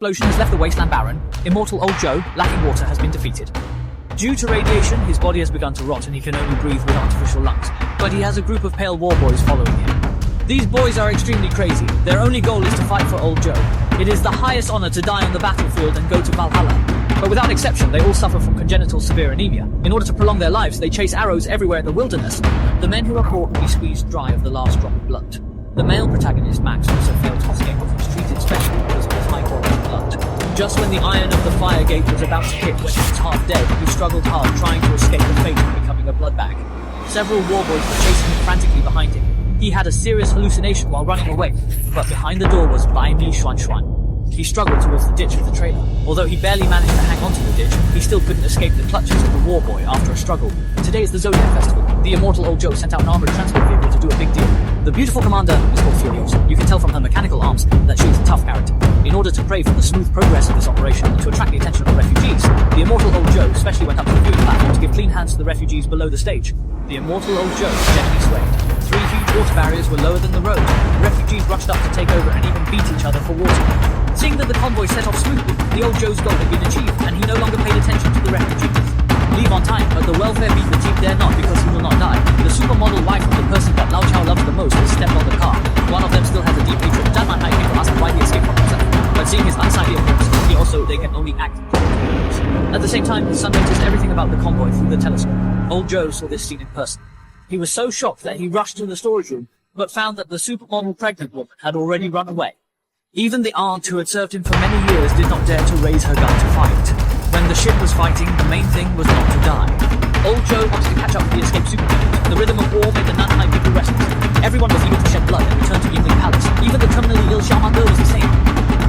Explosion has left the wasteland barren. Immortal Old Joe, lacking water, has been defeated. Due to radiation, his body has begun to rot and he can only breathe with artificial lungs, but he has a group of pale war boys following him. These boys are extremely crazy. Their only goal is to fight for Old Joe. It is the highest honor to die on the battlefield and go to Valhalla. But without exception, they all suffer from congenital severe anemia. In order to prolong their lives, they chase arrows everywhere in the wilderness. The men who are caught will be squeezed dry of the last drop of blood. The male protagonist, Max, also failed Tosgate, but was treated specially because of his high quality blood. Just when the iron of the fire gate was about to hit when he was half dead, he struggled hard trying to escape the fate of becoming a blood bag. Several war boys were chasing him frantically behind him. He had a serious hallucination while running away, but behind the door was Bai Mi Xuan Xuan. He struggled towards the ditch of the trailer. Although he barely managed to hang onto the ditch, he still couldn't escape the clutches of the war boy after a struggle. Today is the Zodiac Festival. The immortal Old Joe sent out an armored transport vehicle to do a big deal. The beautiful commander is called Furiosa. You can tell from her mechanical arms that she is a tough character. In order to pray for the smooth progress of this operation and to attract the attention of the refugees, the immortal Old Joe specially went up to the viewing platform to give clean hands to the refugees below the stage. The immortal Old Joe gently swayed. 3 huge water barriers were lower than the road. Refugees rushed up to take over and even beat each other for water. Seeing that the convoy set off smoothly, the Old Joe's goal had been achieved, and he no longer paid attention to the refugees. Leave on time, but the welfare beat the team dare not because he will not die. The supermodel wife of the person that Lao Chao loves the most has stepped on the car. One of them still has a deep hatred. Dan Man Hai came to ask him why he escaped from himself, but seeing his unsightly appearance, he also they can only act. At the same time, his son noticed everything about the convoy through the telescope. Old Joe saw this scene in person. He was so shocked that he rushed to the storage room, but found that the supermodel pregnant woman had already run away. Even the aunt who had served him for many years did not dare to raise her gun to fight. When the ship was fighting, the main thing was not to die. Old Joe wanted to catch up with the escaped superheroes. The rhythm of war made the Nanhai people restless. Everyone was eager to shed blood and return to Yingling Palace. Even the terminally ill Xiao Girl was the same.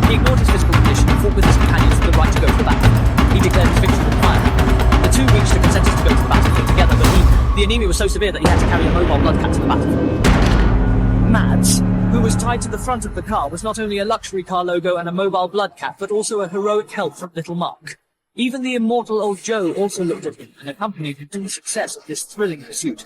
He ignored his physical condition and fought with his companions for the right to go to the battle. He declared his victory with fire. The two reached a consensus to go to the battlefield together, but the anemia was so severe that he had to carry a mobile blood cat to the battlefield. Mads, who was tied to the front of the car, was not only a luxury car logo and a mobile blood cat, but also a heroic help from Little Mark. Even the immortal Old Joe also looked at him and accompanied him in the success of this thrilling pursuit.